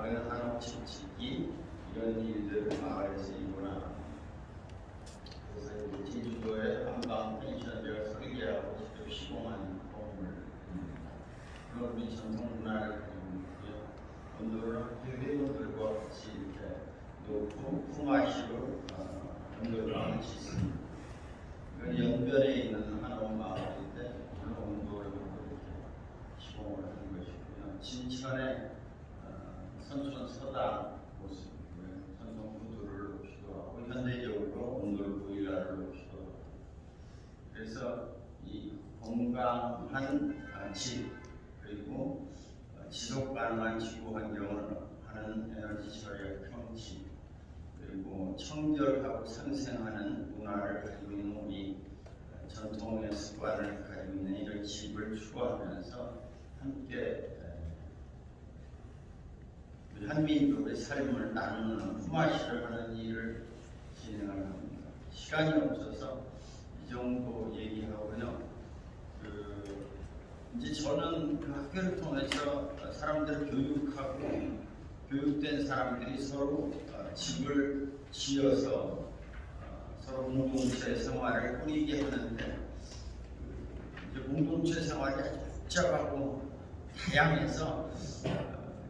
작은 한옥집 짓기 이런 일들을 마을에서 이루나. 그래서 제주도의 한강 펜션을 설계하고 직접 시공한 건물. 그런 우리 전통 문화를 가지고 있고요. 온도를 회원들과 같이 이렇게 놓고 품앗이로 온도를 맞추습니다. 연변에 있는 한옥 마을인데 물론 온도를 이렇게 시공을 하는 것이고요. 진천의 선촌 서당 모습이고요. 전통 구두를 놓기도 하고 현대적으로 온돌 보일러를 놓기도 하고. 그래서 이 건강한 집 그리고 지속 가능한 지구 환경을 하는 에너지 절약 평지 그리고 청결하고 상생하는 문화를 가지고 있는 우리 전통의 습관을 가지고 있는 이런 집을 추구하면서 함께 한민족의 삶을 나누는 품앗이를 하는 일을 진행을 합니다. 시간이 없어서 이 정도 얘기하고요. 이제 저는 그 학교를 통해서 사람들을 교육하고 교육된 사람들이 서로 집을 지어서 서로 공동체 생활을 꾸리게 하는데 이제 공동체 생활이 아주 복잡하고 다양해서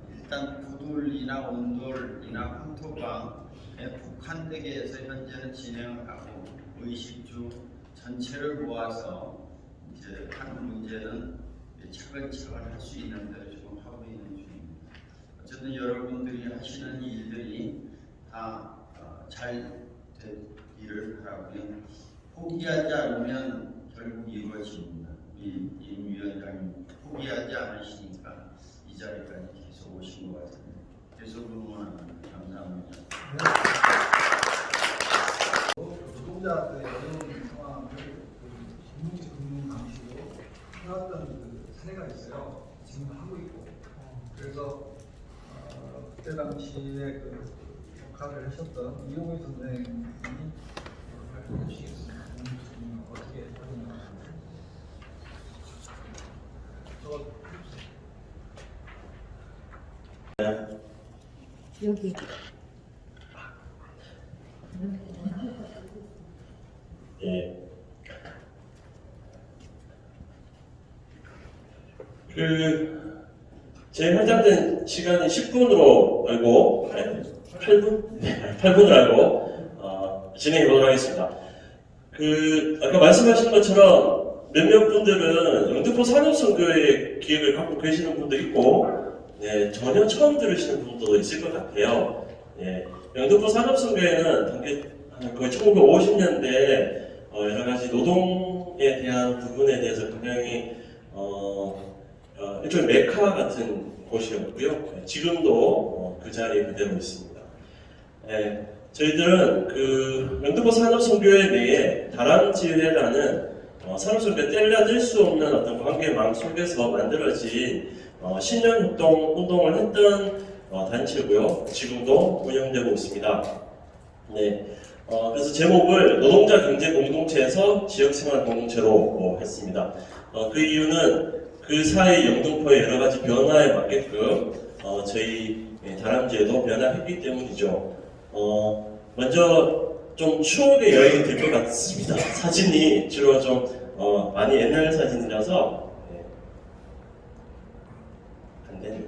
일단 구들이나 온돌이나 황토방에 국한되게 해서 현재는 진행을 하고 의식주 전체를 모아서 이제 하는 문제는 차근차근 할 수 있는 대로 지금 하고 있는 중입니다. 어쨌든 여러분들이 하시는 일들이 다 잘 되기를 바라고요. 포기하지 않으면 결국 이루어집니다. 우리 임 위원장님 포기하지 않으시니까 이 자리까지 계속 오신 것 같은데 계속 응원합니다. 감사합니다. 노동자들의 어려운 상황을 신문지 방식으로 해왔던 그 사례가 있어요. 지금 하고 있고. 그래서 그때 당시에 그 역할을 하셨던 이용희 선생님이 발표해 주시겠습니다. 어떻게 하셨나요? 여기. 예. 제 할당된 시간이 10분으로 알고 8분? 네, 8분을 알고 진행해 보도록 하겠습니다. 아까 말씀하신 것처럼 몇몇 분들은 영등포 산업선교의 기획을 갖고 계시는 분도 있고, 네, 전혀 처음 들으시는 분도 있을 것 같아요. 네, 영등포 산업선교회는 거의 1950년대 여러 가지 노동에 대한 부분에 대해서 굉장히 일종의 메카 같은 곳이었고요. 지금도 그 자리에 그대로 있습니다. 네, 저희들은 영등포 산업선교회 내에 다람쥐회라는 산업선교에 뗄려들 수 없는 어떤 관계망 속에서 만들어진 신년협동 운동을 했던 단체고요. 지금도 운영되고 있습니다. 네, 그래서 제목을 노동자 경제 공동체에서 지역생활 공동체로 했습니다. 그 이유는 그 사이 영등포의 여러 가지 변화에 맞게끔 저희 다람쥐에도 변화했기 때문이죠. 먼저 좀 추억의 여행이 될 것 같습니다. 사진이 주로 좀 많이 옛날 사진이라서 안 되는데.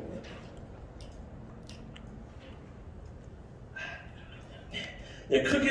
네, 크게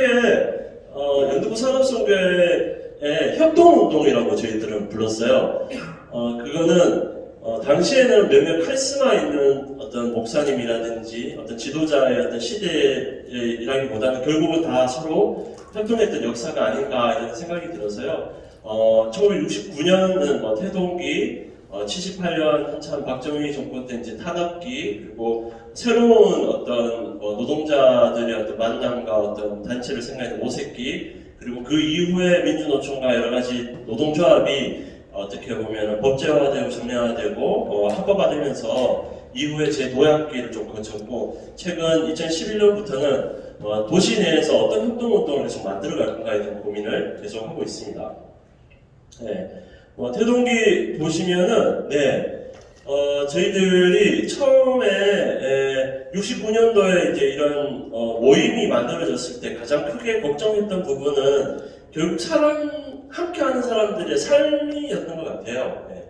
영등포 산업선교회 협동운동이라고 저희들은 불렀어요. 그거는 당시에는 몇몇 카리스마 있는 어떤 목사님이라든지 어떤 지도자의 어떤 시대라기보다는 결국은 다 서로 협동했던 역사가 아닌가 이런 생각이 들어서요. 1969년은 태동기, 78년 한참 박정희 정권 때 이제 탄압기, 그리고 새로운 어떤 노동자들의 어떤 만남과 어떤 단체를 생각했던 오색기, 그리고 그 이후에 민주노총과 여러 가지 노동조합이 어떻게 보면 법제화되고 정례화되고 합법화되면서 이후에 제도약기를 좀 거쳤고, 최근 2011년부터는 도시 내에서 어떤 협동운동을 계속 만들어갈 건가에 대한 고민을 계속 하고 있습니다. 네. 태동기 보시면은, 네, 저희들이 처음에 69년도에 이제 이런 모임이 만들어졌을 때 가장 크게 걱정했던 부분은 결국 함께하는 사람들의 삶이었던 것 같아요. 네.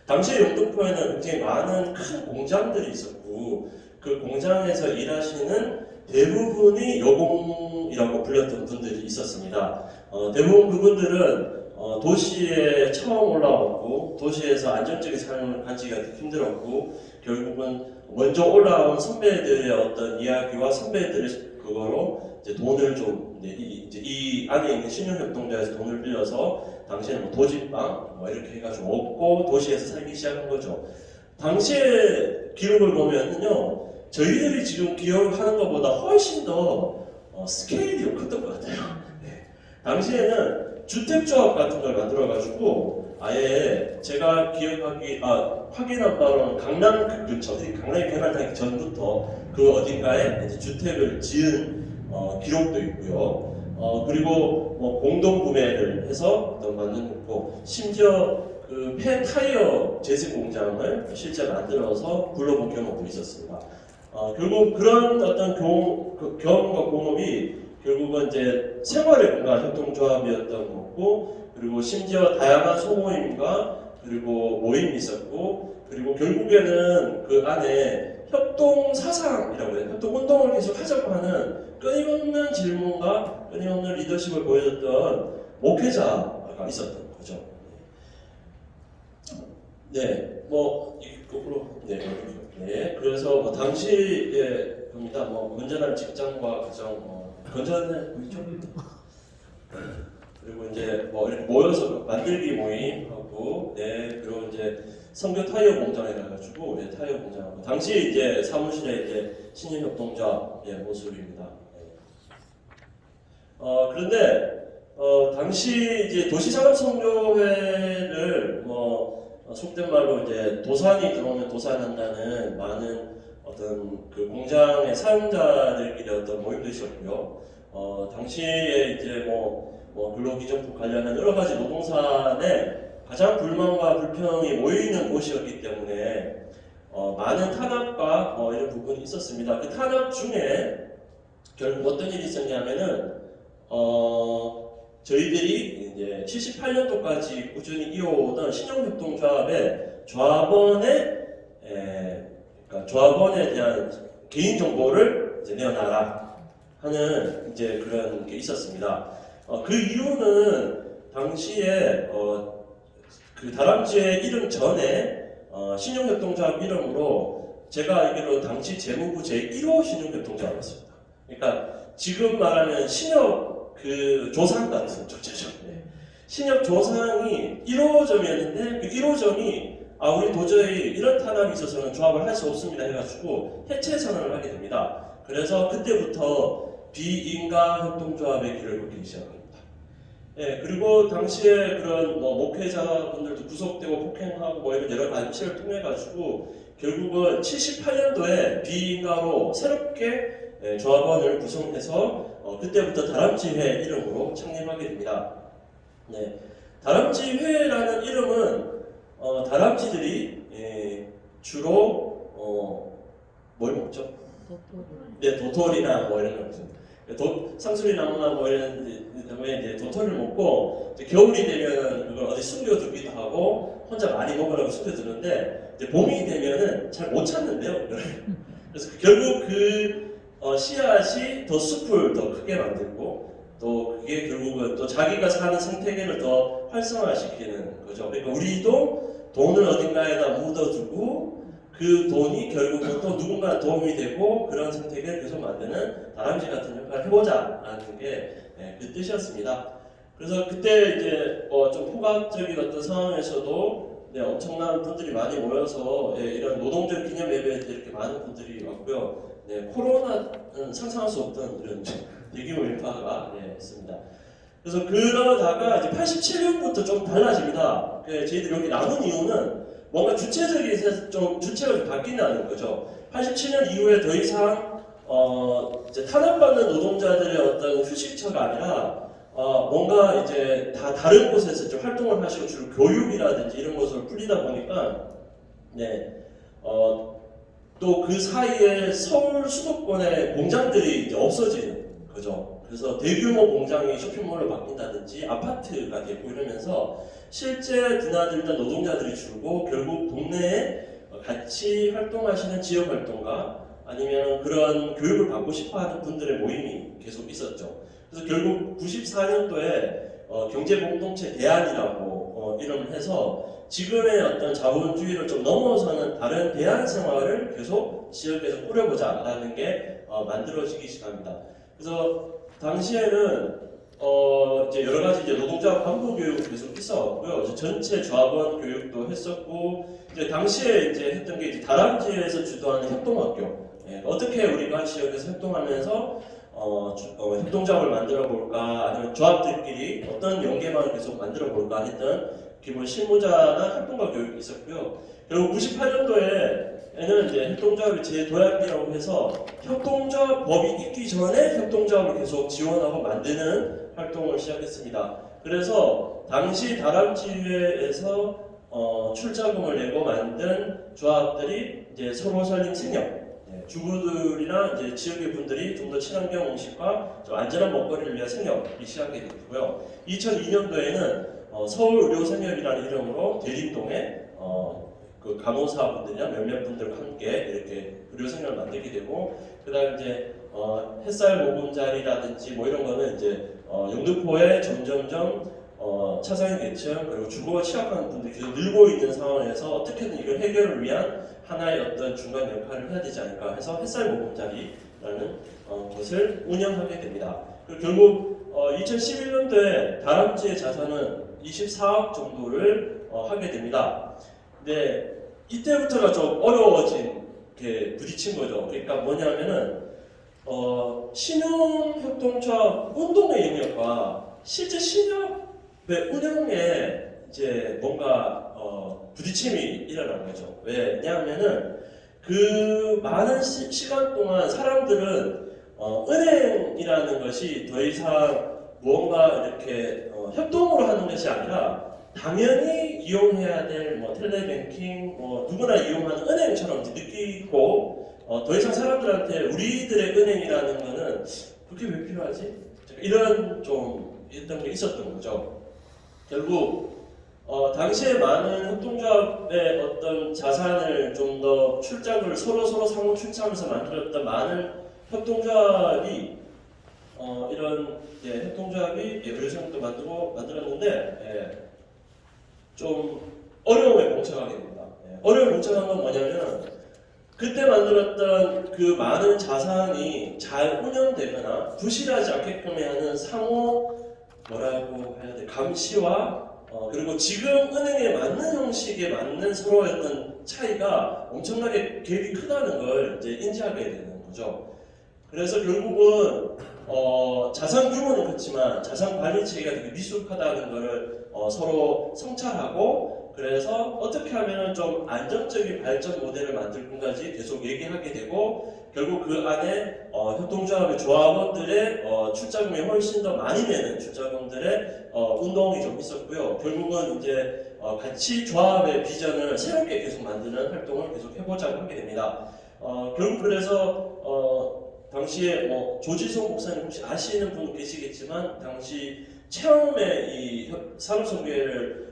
당시에 영등포에는 굉장히 많은 큰 공장들이 있었고 그 공장에서 일하시는 대부분이 여공이라고 불렸던 분들이 있었습니다. 대부분 그분들은 도시에 처음 올라왔고 도시에서 안정적인 삶을 가지기가 힘들었고 결국은 먼저 올라온 선배들의 어떤 이야기와 선배들의 그거로 이제 돈을 좀 이제 이 안에 있는 신용협동조합에서 돈을 빌려서 당시에는 뭐 도집방 뭐 이렇게 해가지고 얻고 도시에서 살기 시작한 거죠. 당시의 기록을 보면은요. 저희들이 지금 기억하는 것보다 훨씬 더 스케일이 컸던 것 같아요. 네. 당시에는 주택조합 같은 걸 만들어가지고 아예 제가 확인한 바로는 강남 그 근처, 강남이 개발되기 전부터 그 어딘가에 이제 주택을 지은 기록도 있고요. 그리고 뭐 공동 구매를 해서 만든 거고 심지어 그 폐 타이어 재생 공장을 실제 만들어서 굴러본 경우도 있었습니다. 결국 그런 어떤 경험과 공업이 결국은 이제 생활의 공간 협동조합이었던 거고, 그리고 심지어 다양한 소모임과 그리고 모임이 있었고, 그리고 결국에는 그 안에 협동 사상이라고 해요. 협동 운동을 계속 하자고 하는 끊임없는 질문과 끊임없는 리더십을 보여줬던 목회자가 있었던 거죠. 네, 뭐 이쪽으로 네, 그래서 뭐 당시에 봅니다. 뭐 건전한 직장과 가정, 건전해 보이죠? 그리고 이제 뭐 이렇게 모여서 만들기 모임하고, 네, 그리고 이제 성교 타이어 공장에 가가지고, 네, 타이어 공장하고, 당시 이제 사무실에 이제 신인협동조합의 모습입니다. 그런데 당시 이제 도시산업선교회를 속된 말로 이제 도산이 들어오면 도산한다는 많은 어떤 그 공장의 사용자들끼리 어떤 모임도 있었고요. 당시에 이제 근로기준법 관련한 여러 가지 노동산에 가장 불만과 불평이 모이는 곳이었기 때문에 많은 탄압과 이런 부분이 있었습니다. 그 탄압 중에 결국 어떤 일이 있었냐면은 저희들이 이제 78년도까지 꾸준히 이어오던 신용협동조합의 조합원에 대한 개인 정보를 이제 내어놔라 하는 이제 그런 게 있었습니다. 그 이유는 당시에 그 다람쥐의 이름 전에 신용협동조합 이름으로 제가 알기로 당시 재무부 제1호 신용협동조합이었습니다. 그러니까 지금 말하면 신협 그 조상 같은 조체죠. 네. 신협 조상이 1호점이었는데 그 1호점이 우리 도저히 이런 탄압이 있어서는 조합을 할 수 없습니다 해가지고 해체 선언을 하게 됩니다. 그래서 그때부터 비인가 협동조합의 길을 걷기 시작합니다. 네, 그리고 당시에 그런 목회자분들도 구속되고 폭행하고 이런 여러 가지를 통해 가지고 결국은 78년도에 비인가로 새롭게 조합원을 구성해서 그때부터 다람쥐회 이름으로 창립하게 됩니다. 네, 다람쥐회라는 이름은 다람쥐들이 주로 뭘 먹죠? 네, 도토리나 이런 거 먹습니다. 상수리나무나 이런 다음에 이제 도토리를 먹고 이제 겨울이 되면 그걸 어디 숨겨두기도 하고 혼자 많이 먹으라고 숨겨두는데 이제 봄이 되면은 잘 못 찾는데요. 그래서 결국 씨앗이 더 숲을 더 크게 만들고 또 그게 결국은 또 자기가 사는 생태계를 더 활성화시키는 거죠. 그러니까 우리도 돈을 어딘가에다 묻어두고 그 돈이 결국은 또 누군가 도움이 되고 그런 생태계를 계속 만드는 다람쥐 같은 역할을 해보자라는 게 그 뜻이었습니다. 그래서 그때 이제 좀 포괄적인 어떤 상황에서도 엄청난 분들이 많이 모여서 이런 노동절 기념 예배에 이렇게 많은 분들이 왔고요. 코로나는 상상할 수 없던 이런 대규모 인파가 있습니다. 그래서 그러다가 이제 87년부터 좀 달라집니다. 저희들이 여기 나눈 이유는 뭔가 주체가 좀 바뀐다는 거죠. 87년 이후에 더 이상 이제 탄압받는 노동자들의 어떤 휴식처가 아니라 뭔가 이제 다 다른 곳에서 좀 활동을 하시고 주로 교육이라든지 이런 것으로 풀리다 보니까 또 그 사이에 서울 수도권의 공장들이 이제 없어지는 거죠. 그래서 대규모 공장이 쇼핑몰로 바뀐다든지 아파트가 되고 이러면서 실제 드나들던 노동자들이 줄고 결국 동네에 같이 활동하시는 지역 활동가 아니면 그런 교육을 받고 싶어하는 분들의 모임이 계속 있었죠. 그래서 결국 94년도에 경제공동체 대안이라고 이름을 해서 지금의 어떤 자본주의를 좀 넘어서는 다른 대안 생활을 계속 지역에서 꾸려보자라는 게 만들어지기 시작합니다. 그래서 당시에는 이제 여러 가지 이제 노동자 간부 교육이 계속 있었고요. 이제 전체 조합원 교육도 했었고 이제 당시에 이제 했던 게 이제 다람쥐에서 주도하는 협동학교. 예, 어떻게 우리가 지역에서 협동하면서 협동조합을 만들어 볼까 아니면 조합들끼리 어떤 연계망을 계속 만들어 볼까 했던 기본 실무자나 협동가 교육이 있었고요. 그리고 98년도에는 이제 협동조합의 재도약이라고 해서 협동조합 법이 있기 전에 협동조합을 계속 지원하고 만드는 활동을 시작했습니다. 그래서 당시 다람쥐회에서 출자금을 내고 만든 조합들이 이제 서로 살림 생협 주부들이나 이제 지역의 분들이 좀 더 친환경 음식과 좀 안전한 먹거리를 위한 생협이 시작이 됐고요. 2002년도에는 서울의료생협이라는 이름으로 대림동에 그 간호사분들이나 몇몇 분들과 함께 이렇게 의료생협을 만들게 되고 그다음 이제 햇살 보금자리라든지 뭐 이런 거는 이제 영등포에 점점점 차상위 계층 그리고 주거가 취약한 분들이 계속 늘고 있는 상황에서 어떻게든 이걸 해결을 위한 하나의 어떤 중간 역할을 해야 되지 않을까 해서 햇살 보금자리라는 것을 운영하게 됩니다. 그리고 결국 2011년도에 다람쥐의 자산은 24억 정도를 하게 됩니다. 근데 이때부터가 좀 어려워진 게 부딪힌 거죠. 그러니까 뭐냐면은 신용협동조합 운동의 영역과 실제 신협의 운영에 이제 뭔가 부딪힘이 일어난 거죠. 왜냐하면은 그 많은 시간 동안 사람들은 은행이라는 것이 더 이상 무언가 이렇게 협동으로 하는 것이 아니라 당연히 이용해야 될 뭐 텔레뱅킹 뭐 누구나 이용하는 은행처럼 느끼고 더 이상 사람들한테 우리들의 은행이라는 거는 그게 왜 필요하지? 이런 좀 했던 게 있었던 거죠. 결국 당시에 많은 협동조합의 어떤 자산을 좀 더 출자를 서로 상호 출자하면서 만들었던 많은 협동조합이 이런 협동조합이 의료생활도 만들었는데 좀 어려움에 봉착하게 됩니다. 어려움에 봉착한 건 뭐냐면 그때 만들었던 그 많은 자산이 잘 운영되거나 부실하지 않게끔 하는 상호 뭐라고 해야 돼 감시와 그리고 지금 은행에 맞는 형식에 맞는 서로의 어떤 차이가 엄청나게 갭이 크다는 걸 이제 인지하게 되는 거죠. 그래서 결국은 자산 규모는 크지만 자산 관리 체계가 되게 미숙하다는 것을 서로 성찰하고 그래서 어떻게 하면 좀 안정적인 발전 모델을 만들 건가지 계속 얘기하게 되고 결국 그 안에 협동조합의 조합원들의 출자금이 훨씬 더 많이 내는 출자금들의 운동이 좀 있었고요. 결국은 이제 같이 조합의 비전을 새롭게 계속 만드는 활동을 계속 해보자고 하게 됩니다. 결국 그래서 당시에 조지성 목사님 혹시 아시는 분 계시겠지만 당시 처음에 이 산업선교회를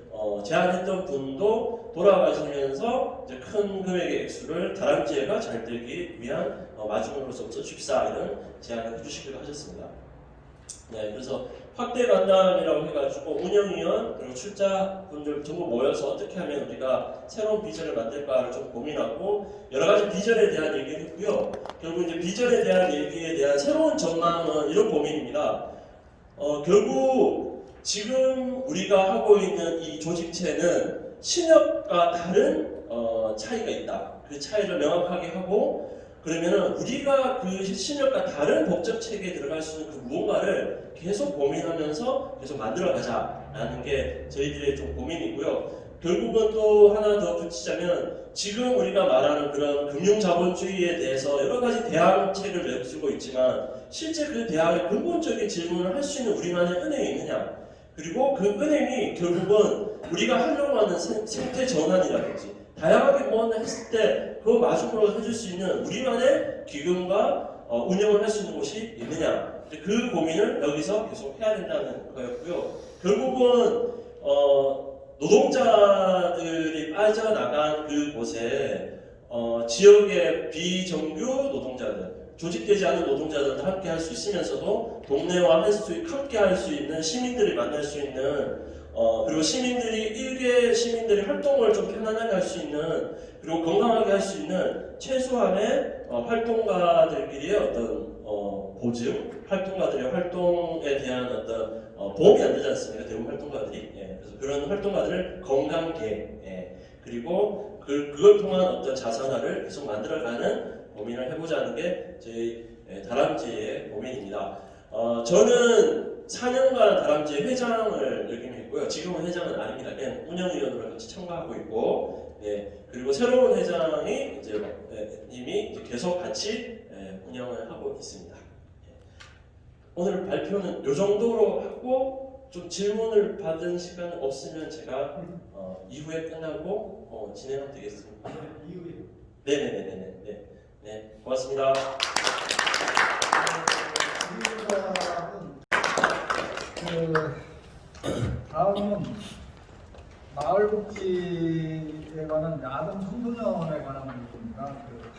제안했던 분도 돌아가시면서 이제 큰 금액의 액수를 다람쥐회가 잘 되기 위한 마지막으로서 써줍시다 이런 제안을 해주시기로 하셨습니다. 네, 그래서 확대 간담이라고 해가지고 운영위원 그리고 출자분들 전부 모여서 어떻게 하면 우리가 새로운 비전을 만들까를 좀 고민하고 여러 가지 비전에 대한 얘기를 했고요. 결국 이제 비전에 대한 얘기에 대한 새로운 전망은 이런 고민입니다. 결국 지금 우리가 하고 있는 이 조직체는 신협과 다른 차이가 있다. 그 차이를 명확하게 하고 그러면은 우리가 그 신협과 다른 법적 체계에 들어갈 수 있는 그 무언가를 계속 고민하면서 계속 만들어가자라는 게 저희들의 좀 고민이고요. 결국은 또 하나 더 붙이자면 지금 우리가 말하는 그런 금융자본주의에 대해서 여러 가지 대항책을 내주고 있지만 실제 그 대항의 근본적인 질문을 할 수 있는 우리만의 은행이 있느냐 그리고 그 은행이 결국은 우리가 하려고 하는 생태 전환이라든지 다양하게 뭐 했을 때 그 마중으로 해줄 수 있는 우리만의 기금과 운영을 할 수 있는 곳이 있느냐. 그 고민을 여기서 계속 해야 된다는 거였고요. 결국은 노동자들이 빠져나간 그곳에 지역의 비정규 노동자들, 조직되지 않은 노동자들도 함께 할 수 있으면서도 동네와 함께 할 수 있는 시민들이 만날 수 있는 그리고 일개 시민들이 활동을 좀 편안하게 할 수 있는 그리고 건강하게 할 수 있는 최소한의 활동가들끼리의 어떤 보증, 활동가들의 활동에 대한 어떤 보험이 안 되지 않습니까? 대부분 활동가들이. 그래서 그런 활동가들을 건강계, 그리고 그걸 통한 어떤 자산화를 계속 만들어가는 고민을 해보자는 게 저희 다람쥐의 고민입니다. 저는 4년간 다람쥐 회장을 역임했고요. 지금은 회장은 아닙니다. 그냥 운영위원으로 같이 참가하고 있고, 그리고 새로운 회장이 이미 이제 계속 같이 운영을 하고 있습니다. 오늘 발표는 이 정도로 하고 좀 질문을 받은 시간 없으면 제가 이후에 끝나고 진행하면 되겠습니다. 이후에 네네네네. 네, 고맙습니다. 다음은 마을복지에 관한 아동 청소년에 관한 부분입니다.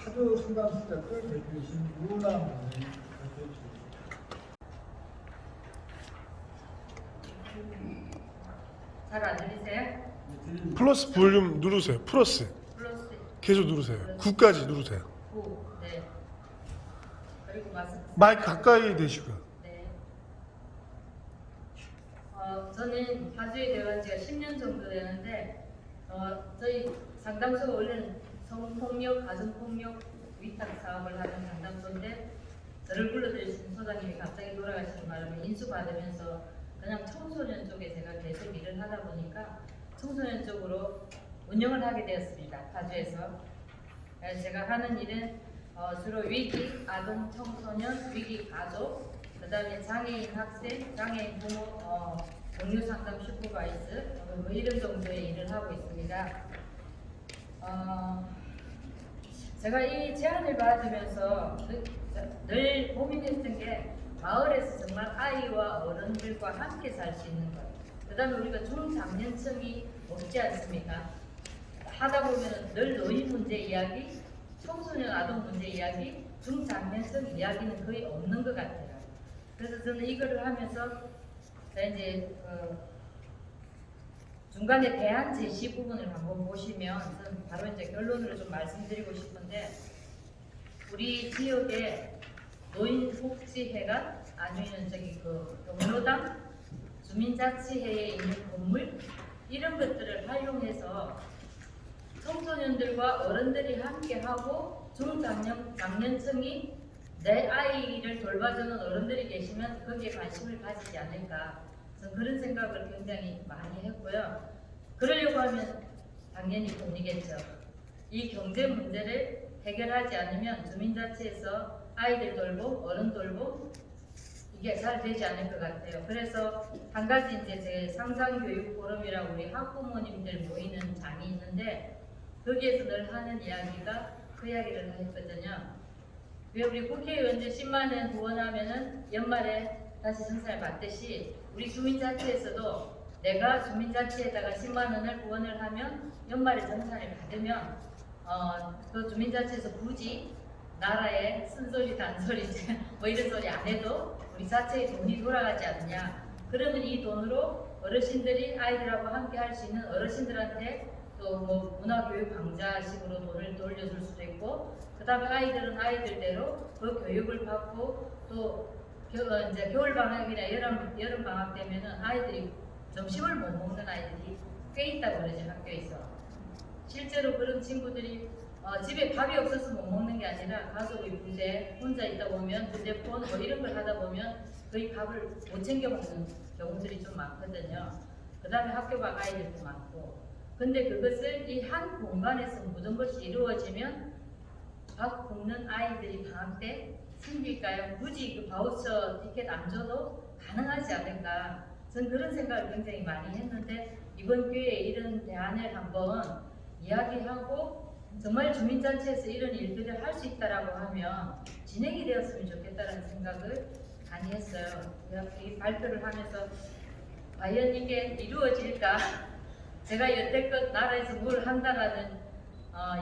카드 상담센터 대표이신 유남 선생님 발표해 주시겠습니다. 잘 안 들리세요? 플러스 볼륨 누르세요. 플러스 플러스 계속 누르세요. 9까지 누르세요. 9. 네. 그리고 말씀. 마이크 가까이 대시고요. 네. 저는 파주에 들어간 지가 10년 정도 되는데, 저희 상담소가 원래는 성폭력, 가정폭력 위탁 사업을 하는 상담소인데, 저를 불러드리신 소장님이 갑자기 돌아가시는 바람에 인수받으면서 그냥 청소년 쪽에 제가 계속 일을 하다 보니까 청소년 쪽으로 운영을 하게 되었습니다. 파주에서. 그래서 제가 하는 일은 주로 위기 아동 청소년, 위기 가족, 그 다음에 장애인 학생, 장애인 부모, 동료 상담 슈퍼바이즈 뭐 이런 정도의 일을 하고 있습니다. 제가 이 제안을 받으면서 늘 고민했던 게 마을에서 정말 아이와 어른들과 함께 살 수 있는 것. 그 다음에 우리가 중장년층이 없지 않습니까? 하다 보면 늘 노인 문제 이야기, 청소년 아동 문제 이야기, 중장년층 이야기는 거의 없는 것 같아요. 그래서 저는 이거를 하면서 이제 중간에 대안 제시 부분을 한번 보시면 저는 바로 이제 결론으로 좀 말씀드리고 싶은데, 우리 지역에 노인복지회가 아니면 경로당, 주민자치회에 있는 건물 이런 것들을 활용해서 청소년들과 어른들이 함께하고 중장년층이 내 아이를 돌봐주는 어른들이 계시면 거기에 관심을 가지지 않을까, 저는 그런 생각을 굉장히 많이 했고요. 그러려고 하면 당연히 돈이겠죠. 이 경제 문제를 해결하지 않으면 주민자치에서 아이들 돌봄, 어른 돌봄 이게 잘 되지 않을 것 같아요. 그래서 한 가지 이제 제 상상교육 포럼이라고 우리 학부모님들 모이는 장이 있는데, 거기에서 늘 하는 이야기가 그 이야기를 했거든요. 왜 우리 국회의원들 10만 원 후원하면은 연말에 다시 정산을 받듯이 우리 주민자치에서도 내가 주민자치에다가 10만 원을 후원을 하면 연말에 정산을 받으면 그 주민자치에서 굳이 나라의 쓴소리 단소리 뭐 이런 소리 안 해도 우리 자체에 돈이 돌아가지 않느냐. 그러면 이 돈으로 어르신들이 아이들하고 함께 할 수 있는 어르신들한테 또 뭐 문화교육 강좌식으로 돈을 돌려줄 수도 있고, 그 다음에 아이들은 아이들대로 그 교육을 받고, 또 이제 겨울 방학이나 여름 방학 되면은 아이들이 점심을 못 먹는 아이들이 꽤 있다고 그러죠. 학교에서 실제로 그런 친구들이 집에 밥이 없어서 못 먹는 게 아니라 가족의 부재, 혼자 있다 보면 휴대폰 뭐 이런 걸 하다 보면 거의 밥을 못 챙겨 먹는 경우들이 좀 많거든요. 그 다음에 학교 방 아이들도 많고. 근데 그것을 이 한 공간에서 모든 것이 이루어지면 밥 굶는 아이들이 방학 때 생길까요? 굳이 그 바우처 티켓 안 줘도 가능하지 않을까? 전 그런 생각을 굉장히 많이 했는데, 이번 기회에 이런 대안을 한번 이야기하고 정말 주민단체에서 이런 일들을 할 수 있다라고 하면 진행이 되었으면 좋겠다는 생각을 많이 했어요. 이 발표를 하면서 과연 이게 이루어질까? 제가 여태껏 나라에서 뭘 한다라는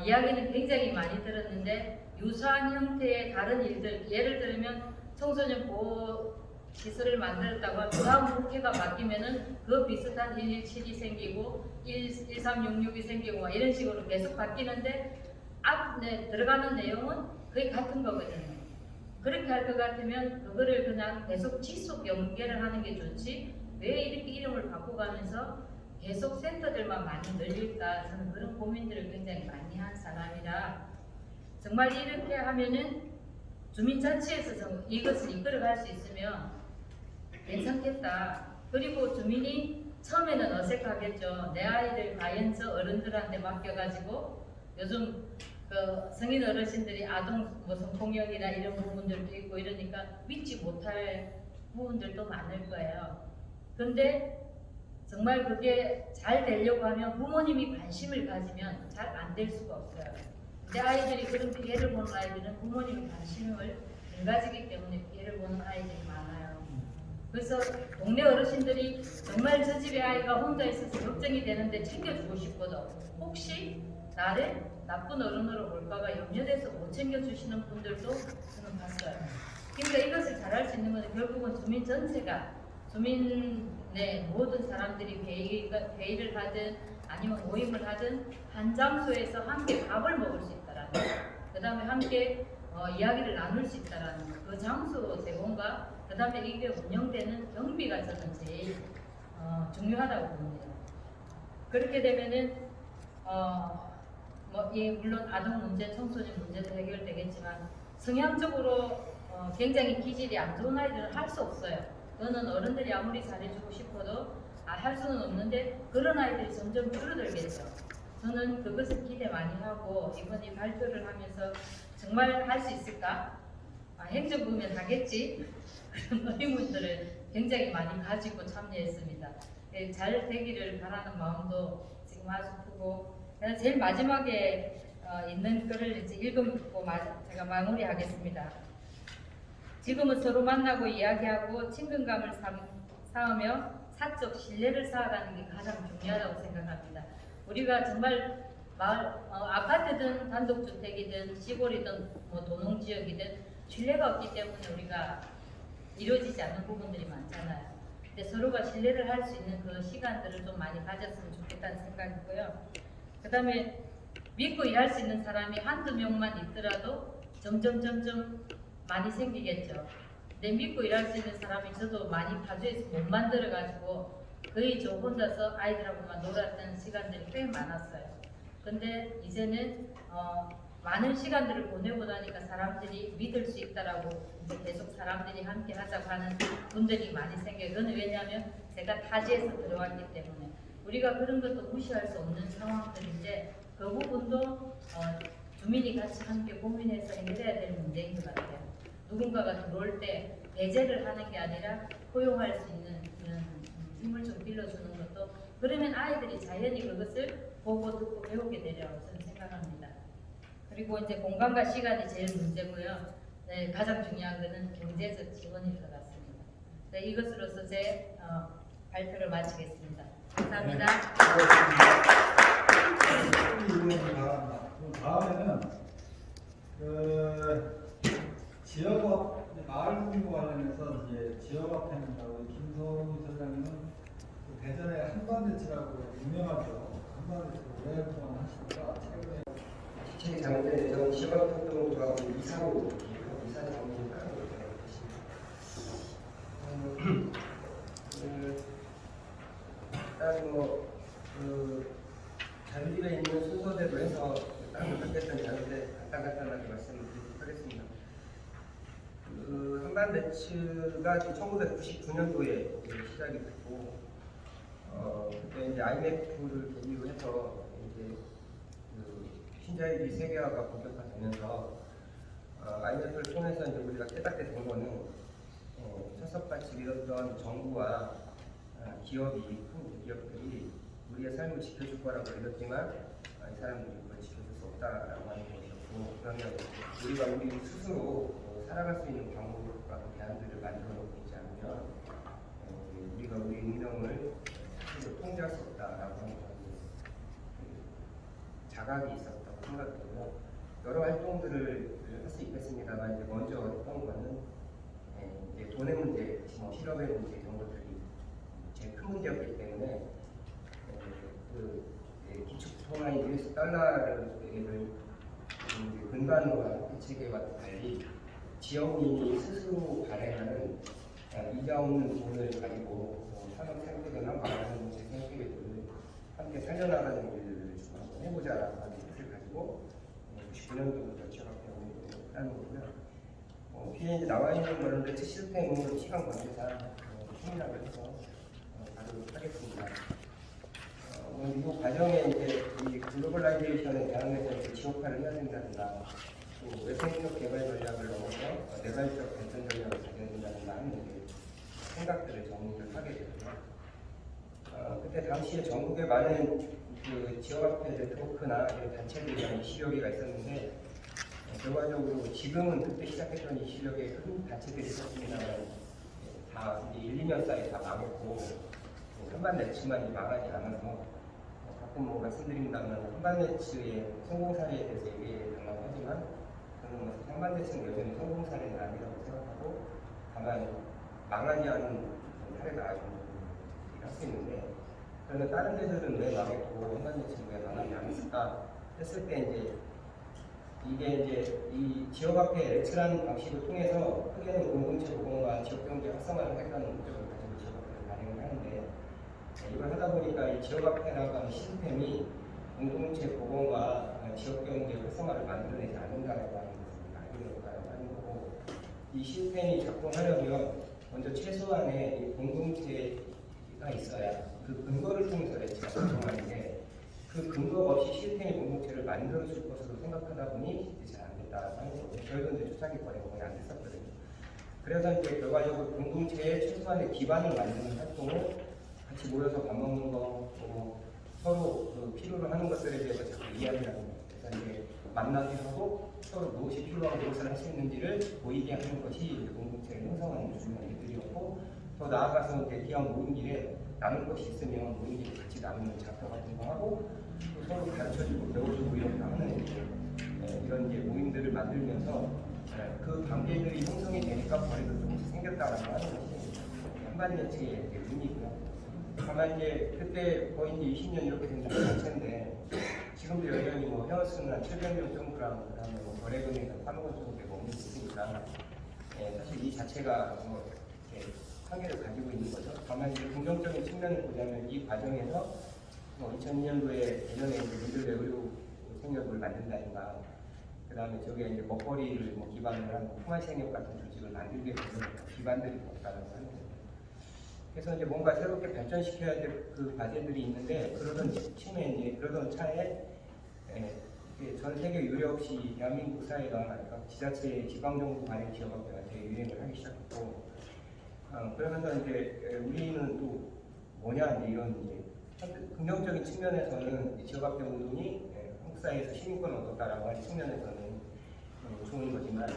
이야기는 굉장히 많이 들었는데 유사한 형태의 다른 일들, 예를 들면 청소년 보호 시설을 만들었다고 하면 다음 국회가 바뀌면은 그 비슷한 117이 생기고 13666이 생기고 이런 식으로 계속 바뀌는데 앞에 들어가는 내용은 거의 같은 거거든요. 그렇게 할 것 같으면 그거를 그냥 계속 지속 연계를 하는 게 좋지 왜 이렇게 이름을 바꿔가면서 계속 센터들만 많이 늘릴까 저는 그런 고민들을 굉장히 많이 한 사람이라 정말 이렇게 하면은 주민자치에서 이것을 이끌어갈 수 있으면 괜찮겠다. 그리고 주민이 처음에는 어색하겠죠. 내 아이를 과연 저 어른들한테 맡겨가지고 요즘 그 성인 어르신들이 아동 뭐 성폭력이나 이런 부분들도 있고 이러니까 믿지 못할 부분들도 많을 거예요. 그런데 정말 그게 잘 되려고 하면 부모님이 관심을 가지면 잘 안 될 수가 없어요. 내 아이들이 그런 피해를 보는 아이들은 부모님이 관심을 안 가지기 때문에 피해를 보는 아이들이 많아요. 그래서 동네 어르신들이 정말 저 집에 아이가 혼자 있어서 걱정이 되는데 챙겨주고 싶거든. 혹시 나를 나쁜 어른으로 볼까봐 염려돼서 못 챙겨주시는 분들도 저는 봤어요. 그러니까 이것을 잘할 수 있는 것은 결국은 주민 전체가 주민의 모든 사람들이 회의를 하든 아니면 모임을 하든 한 장소에서 함께 밥을 먹을 수 있다라는 거. 그 다음에 함께 이야기를 나눌 수 있다라는 거. 그 장소 제공과 그 다음에 이게 운영되는 경비가 저는 제일 중요하다고 봅니다. 그렇게 되면은 물론 아동 문제, 청소년 문제도 해결되겠지만 성향적으로 굉장히 기질이 안 좋은 아이들은 할 수 없어요. 그거는 어른들이 아무리 잘해주고 싶어도 할 수는 없는데 그런 아이들이 점점 줄어들겠죠. 저는 그것을 기대 많이 하고 이번 이 발표를 하면서 정말 할 수 있을까? 행정부면 하겠지? 그런 의문들을 굉장히 많이 가지고 참여했습니다. 잘 되기를 바라는 마음도 지금 아주 크고 제일 마지막에 있는 글을 이제 읽고 제가 마무리하겠습니다. 지금은 서로 만나고 이야기하고 친근감을 쌓으며 사적 신뢰를 쌓아가는 게 가장 중요하다고 생각합니다. 우리가 정말 아파트든 단독주택이든 시골이든 뭐 도농지역이든 신뢰가 없기 때문에 우리가 이루어지지 않는 부분들이 많잖아요. 근데 서로가 신뢰를 할 수 있는 그 시간들을 좀 많이 가졌으면 좋겠다는 생각이고요. 그 다음에 믿고 일할 수 있는 사람이 한두 명만 있더라도 점점 많이 생기겠죠. 근데 믿고 일할 수 있는 사람이 저도 많이 파주에서 못 만들어가지고 거의 저 혼자서 아이들하고만 놀았던 시간들이 꽤 많았어요. 근데 이제는 많은 시간들을 보내고 나니까 사람들이 믿을 수 있다라고 이제 계속 사람들이 함께 하자고 하는 분들이 많이 생겨요. 그건 왜냐하면 제가 타지에서 들어왔기 때문에 우리가 그런 것도 무시할 수 없는 상황들인데 그 부분도 주민이 같이 함께 고민해서 해결해야 될 문제인 것 같아요. 누군가가 들어올 때 배제를 하는 게 아니라 포용할 수 있는 그런 힘을 좀 빌려주는 것도 그러면 아이들이 자연히 그것을 보고 듣고 배우게 되리라고 저는 생각합니다. 그리고 이제 공간과 시간이 제일 문제고요. 네, 가장 중요한 것은 경제적 지원일 것 같습니다. 네, 이것으로서 제 발표를 마치겠습니다. 감사합니다. 다음에는 지역업 마을 공부 관련해서 이제 지역업 해낸다고 김성우 소장님은 대전에 한반대치라고 유명하죠. 한반대치 오래 동안 하시다가 최근에 시청이 잘못된 예전 지역 활동과 이사로 이사 장면인가 일단 자율집에 있는 순서대로 해서 어쨌든 간단하게 말씀드리도록 하겠습니다. 한반대츠가 1999년도에 시작이 됐고 그때 이제 IMF를 계기로 해서 이제 신자유주의 세계화가 본격화되면서 IMF를 통해서 이제 우리가 깨닫게 된 거는 서석같이 믿었던 정부와 기업이 큰 기업들이 우리의 삶을 지켜줄 거라고 믿었지만 이 사람들이 그걸 지켜줄 수 없다라고 하는 것이었고, 그러면 우리가 우리 스스로 살아갈 수 있는 방법과 대안들을 만들어 놓고 있지 않으면 우리가 우리 운명을 스스로 통제할 수 없다라고 하는 자각이 있었다고 생각되고요. 여러 활동들을 할 수 있겠습니다만 이제 먼저 했던 거는 이제 돈의 문제, 실업의 문제 이런 것들이 제일 큰 문제였기 때문에 기축통화인 US 달러를 근간으로 하는 대체계와 달리 지역민이 스스로 발행하는 이자 없는 돈을 가지고 산업 생태계나 말하는 제 생태계들을 함께 살려나가는 일을 좀 한번 해보자라고 하는 뜻을 가지고 99년도부터 취업학교 운동을 하는 거고요. 뒤에 이제 나와 있는 거는 매체 실패는 시간 관계상 힘이라고 해서 가도록 하겠습니다. 이 과정에 이제 이 글로벌라이제이션에 대항해서 지원화를 해야 된다든가, 또 외생적 개발 전략을 넘어서 내발적 발전 전략을 가져야 된다든가 하는 생각들을 정리를 하게 되고요. 그때 당시에 전국에 많은 그 지역화폐 네트워크나 이런 단체들이 이시력이가 있었는데, 결과적으로 지금은 그때 시작했던 이시력에 큰 단체들이 있었습니다만 다 1, 2년 사이에 다 망했고, 한반네츠만 망하지 않아서 가끔 뭐 말씀드린다면 한반네츠의 성공 사례에 대해서 얘기해 달라고 하지만 저는 한반네츠는 여전히 성공 사례는 아니라고 생각하고, 다만 망하지 않은 사례가 할 수 있는데, 그러면 다른 데들은 왜 망했고 한반네츠는 왜 망하지 않았을까 했을 때 이게 이제 이 지역화폐 레츠라는 방식을 통해서 크게는 공동체 보건과 지역경제 활성화를 하겠다는 목적을 가지고 지역화폐를 발행을 하는데, 이걸 하다 보니까 이 지역화폐라고 하는 시스템이 공동체 보건과 지역경제 활성화를 만들어내지 않는다라고 하는 것을 알게 되었다라고 하는 거고, 이 시스템이 작동하려면 먼저 최소한의 이 공동체가 있어야 그 근거를 통해서 레츠가 작동하는데, 그 근거 없이 시스템이 공동체를 만들어줄 것으로 생각하다 보니 이제 잘 안 됐다라고 하는 거고, 저희도 이제 초창기 거래 거의 안 됐었거든요. 그래서 이제 결과적으로 공동체의 최소한의 기반을 만드는 활동을 같이 모여서 밥 먹는 거, 서로 그 필요로 하는 것들에 대해서 자꾸 이야기하는 거예요. 그래서 이제 만나게 하고 서로 무엇이 필요하고 무엇을 할 수 있는지를 보이게 하는 것이 공동체를 형성하는 중요한 일들이었고, 더 나아가서 이제 기왕 모인 길에 나눌 것이 있으면 모인 길에 같이 나누는 작업 같은 거 하고, 또 서로 가르쳐주고 배워주고 이런 거 하는 이런 이제 모임들을 만들면서 그 관계들이 형성이 되니까 거리도 조금씩 생겼다라고 하는 것이 한반네츠의 의미고요. 다만 이제 그때 거의 이제 20년 이렇게 된 단체인데, 지금도 여전히 뭐 회원수는 한 700명 정도랑 그다음에 뭐 거래금액 한 3억 원 정도 되고 없는 있으니까 사실 이 자체가 뭐 이렇게 한계를 가지고 있는 거죠. 다만 이제 긍정적인 측면을 보자면 이 과정에서 뭐 2002년도에 예전에 이제 민들레 의료 생협을 만든다든가, 그 다음에 저게 이제 먹거리를 뭐 기반으로 한 풍화생협 같은 조직을 만들게 되는 기반들이 없다는 거예요. 그래서 이제 뭔가 새롭게 발전시켜야 될 그 과제들이 있는데, 그러던 층에 이제 그러던 차에 전 세계 유례 없이 대한민국 사회가 지자체 지방정부 관행 지역화폐가 대유행을 하기 시작했고, 그러면서 이제 우리는 또 뭐냐 이제 이런 이제 긍정적인 측면에서는 지역화폐 운동이 한국 사회에서 시민권을 얻었다라고 하는 측면에서는 좋은 거지만,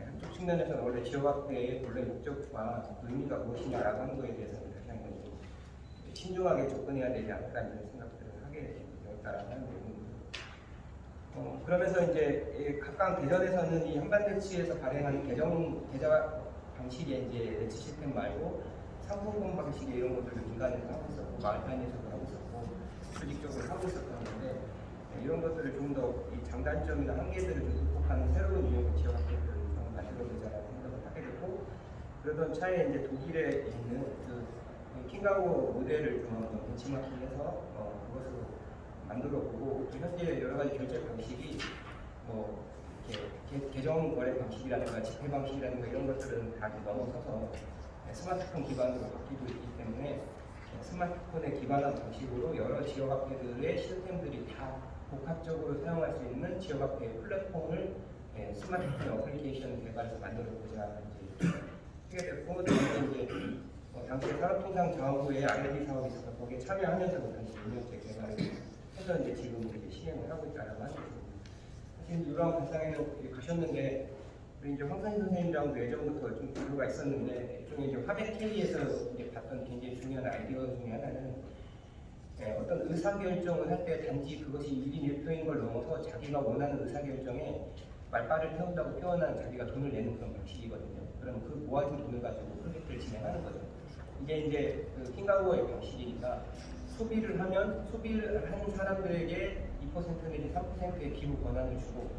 한쪽 측면에서는 원래 지역화폐의 본래 목적과 의미가 무엇이냐라고 하는 거에 대해서는 다시 한번 신중하게 접근해야 되지 않을까라는 생각들을 하게 되었다라고 하는 내용입니다. 그러면서 이제 각각 대전에서는 이 한반대치에서 발행하는 계좌 방식의 이제 레츠 시스템 말고 상품권 방식의 이런 것들을 민간에서 하고 있었고, 마을 단위에서도 하고 있었고, 조직적으로 하고 있었던 건데, 이런 것들을 좀 더 이 장단점이나 한계들을 극복하는 새로운 유형의 지역화폐들을 만들어보자라는 생각을 하게 됐고, 그러던 차에 이제 독일에 있는 그 킹가우 모델을 좀 한번 벤치마킹해서 그것으로 만들어보고, 현재 여러 가지 결제 방식이 뭐 이렇게 계정 거래 방식이라든가 지폐 방식이라든가 이런 것들은 다 넘어서서 스마트폰 기반으로 바뀌고 있기 때문에, 스마트폰에 기반한 방식으로 여러 지역화폐들의 시스템들이 다 복합적으로 사용할 수 있는 지역화폐 플랫폼을 스마트폰 어플리케이션 개발해서 만들어보자 이제 하게 됐고, 이제 당시 산업통상자원부의 R&D 사업이 있어서 거기에 참여하면서도 당시 운영체 개발을 해서 이제 지금 이제 시행을 하고 있다라고 하는 거죠. 사실 유랑 발상에는 가셨는데 우리 이제 황선희 선생님이랑도 예전부터 좀 교류가 있었는데 일종의 이제 화백 회의에서 이제 봤던 굉장히 중요한 아이디어 중에 하나는 어떤 의사결정을 할 때 단지 그것이 일인 일표인 걸 넘어서 자기가 원하는 의사결정에 말빨을 태운다고 표현한 자기가 돈을 내는 그런 방식이거든요. 그럼 그 모아진 돈을 가지고 프로젝트를 진행하는 거죠. 이게 이제 그 킹가우어의 방식이니까 소비를 하면 소비를 하는 사람들에게 2% 내지 3%의 기부 권한을 주고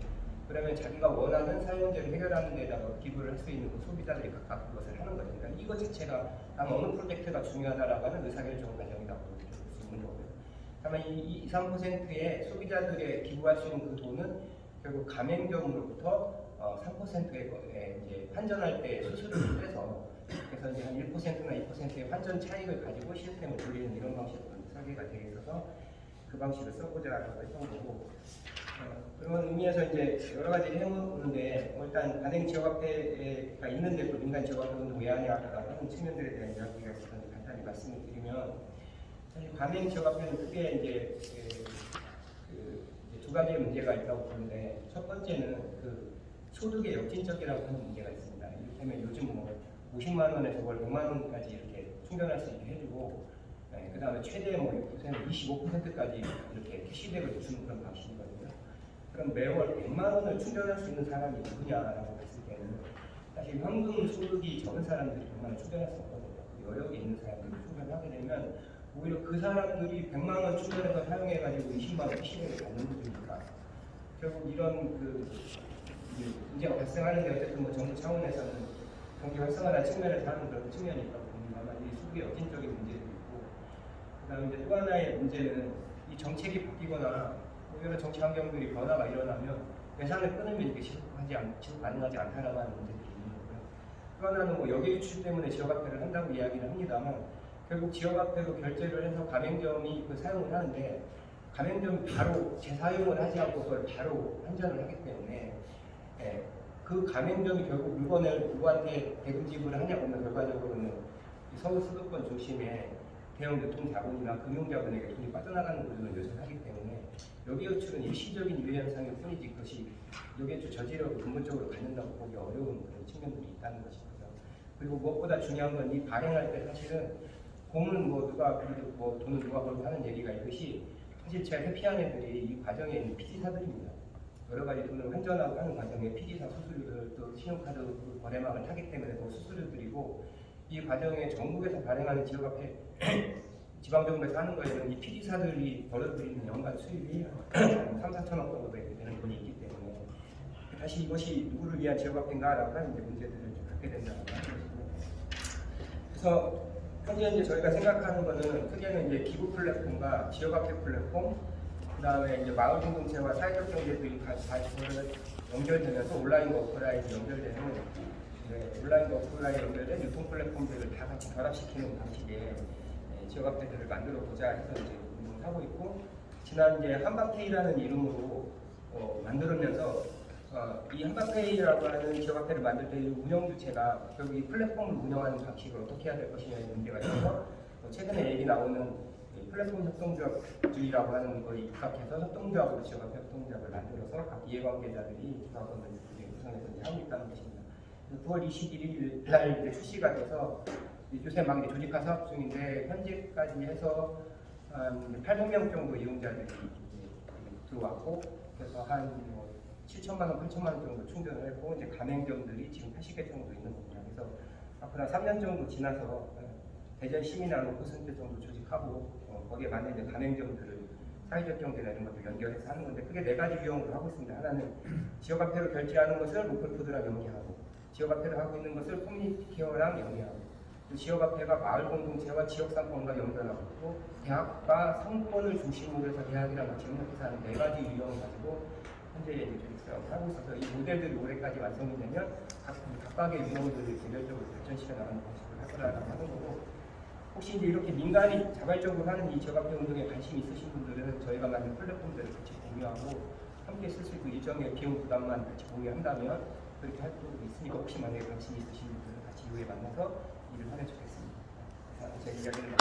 그러면 자기가 원하는 사용자를 해결하는 데다가 기부를 할 수 있는 그 소비자들이 각각 그것을 하는 거죠. 그러니까 이것 자체가 아마 어느 프로젝트가 중요하다라고 하는 의사결정 과정이라고 볼 수 있는 거고요. 다만 이 3%의 소비자들의 기부할 수 있는 그 돈은 결국 가맹점으로부터 3%의 이제 환전할 때 수수료를 떼서 그래서 이제 한 1%나 2%의 환전 차익을 가지고 시스템을 돌리는 이런 방식으로 설계가 되어 있어서 그 방식을 써보자라고 했던 거고 그런 의미에서 이제 여러 가지를 해오는데 일단 관행 지역화폐가 있는데 또 민간 지역화폐 운동 왜 하냐라고 하는 측면들에 대한 이야기가 있어서 간단히 말씀을 드리면 사실 관행 지역화폐는 크게 이제 두 가지의 문제가 있다고 보는데 첫 번째는 그 소득의 역진적이라고 하는 문제가 있습니다. 이를테면 요즘 뭐 50만 원에서 월 100만 원까지 이렇게 충전할 수 있게 해주고 그 다음에 최대 뭐 요새는 25%까지 이렇게 캐시백을 주는 그런 방식이거든요. 그럼 매월 100만 원을 충전할 수 있는 사람이 누구냐라고 봤을 때는 사실 현금 소득이 적은 사람들이 100만 원 충전할 수 없거든요. 여력이 있는 사람들이 충전하게 되면 오히려 그 사람들이 100만 원 충전해서 사용해가지고 20만 원 캐시백을 받는 분이니까 결국 이런 그 문제가 발생하는데 어쨌든 뭐 정부 차원에서는 경기 활성화나 측면에서 하는 그런 측면이 있다고 봅니다만 이 소득의 여진적인 문제도 있고 그다음에 이제 또 하나의 문제는 이 정책이 바뀌거나 여러 정치 환경들이 변화가 일어나면 예산을 끊으면 이게 지속 가능하지 않다라고 하는 문제들이 있는 거고요. 또 하나는 뭐 여기 유출 때문에 지역화폐를 한다고 이야기를 합니다만 결국 지역화폐로 결제를 해서 가맹점이 그 사용을 하는데 가맹점이 바로 재사용을 하지 않고 그걸 바로 환전을 하기 때문에 그 가맹점이 결국 물건을 누구한테 대금 지불을 하냐 보면 결과적으로는 서울 수도권 중심의 대형 교통자본이나 금융자본에게 돈이 빠져나가는 구조는 여전하기 때문에 여기 유출은 일시적인 유해 현상일 뿐이지 그것이 여기 유출 저지력을 근본적으로 갖는다고 보기 어려운 그런 측면들이 있다는 것이고요. 그리고 무엇보다 중요한 건 이 발행할 때 사실은 공은 뭐 누가 그리고 뭐 돈을 누가 벌고 하는 얘기가 있듯이 사실 제일 회피한 애들이 이 과정에 있는 피지사들입니다. 여러 가지 돈을 환전하고 하는 과정에 피지사 수수료를 또 신용카드 거래망을 타기 때문에 그 수수료들이고 이 과정에 전국에서 발행하는 지역화폐 지방정부에서 하는 거에는 이 피지사들이 벌어들이는 연간 수입이 3, 4천억 정도 되는 돈이 있기 때문에 다시 이것이 누구를 위한 지역화폐인가라고 하는 문제들을 좀 갖게 된다고 하는 것이고 그래서 현재 이제 저희가 생각하는 거는 크게는 이제 기부 플랫폼과 지역화폐 플랫폼 그 다음에 이제 마을 공동체와 사회적 경제들이 다 연결되면서 온라인과 오프라인이 연결되는 온라인과 오프라인 연결된 유통 플랫폼들을 다 같이 결합시키는 방식의 지역화폐들을 만들어 보자 해서 이제 운동을 하고 있고 지난 이제 한바페이라는 이름으로 만들면서 이 한바페이라고 하는 지역화폐를 만들 때 운영 주체가 결국 이 플랫폼을 운영하는 방식을 어떻게 해야 될 것이냐의 문제가 있어서 최근에 얘기 나오는 플랫폼 협동조합주의라고 하는 거에 입각해서 협동조합으로 지역화폐 협동조합을 만들어서 각 이해관계자들이 조합원을 구성해서 이제 하고 있다는 것입니다. 9월 21일 날 이제 출시가 돼서 요새 막 이제 조직화 사업 중인데 현재까지 해서 800명 정도 이용자들이 들어왔고 그래서 한 7천만 원, 8천만 원 정도 충전을 했고 이제 가맹점들이 지금 80개 정도 있는 겁니다. 그래서 앞으로 한 3년 정도 지나서 대전 시민한 5% 정도 조직하고 거기에 맞는 이제 가맹점들을 사회적 경제나 이런 것도 연결해서 하는 건데 크게 4가지 유형으로 하고 있습니다. 하나는 지역화폐로 결제하는 것을 로컬푸드랑 연계하고 지역화폐를 하고 있는 것을 커뮤니티 케어랑 연계하고 지역화폐가 마을 공동체와 지역상권과 연결하고 대학과 상권을 중심으로 해서 대학이랑 같이 협력해서 하는 4가지 유형을 가지고 현재 이제 조직사업을 하고 있어서 이 모델들이 올해까지 완성이 되면 각각의 유형들을 개별적으로 발전시켜 나가는 방식을 할 거라고 하는 거고 혹시 이제 이렇게 민간이 자발적으로 하는 이 지역화폐 운동에 관심이 있으신 분들은 저희가 만든 플랫폼들을 같이 공유하고 함께 쓸 수 있고 일정의 비용 부담만 같이 공유한다면 그렇게 할 수도 있으니까 혹시 만약에 관심이 있으신 분들은 같이 이후에 만나서 일을 하면 좋겠습니다. 제 이야기는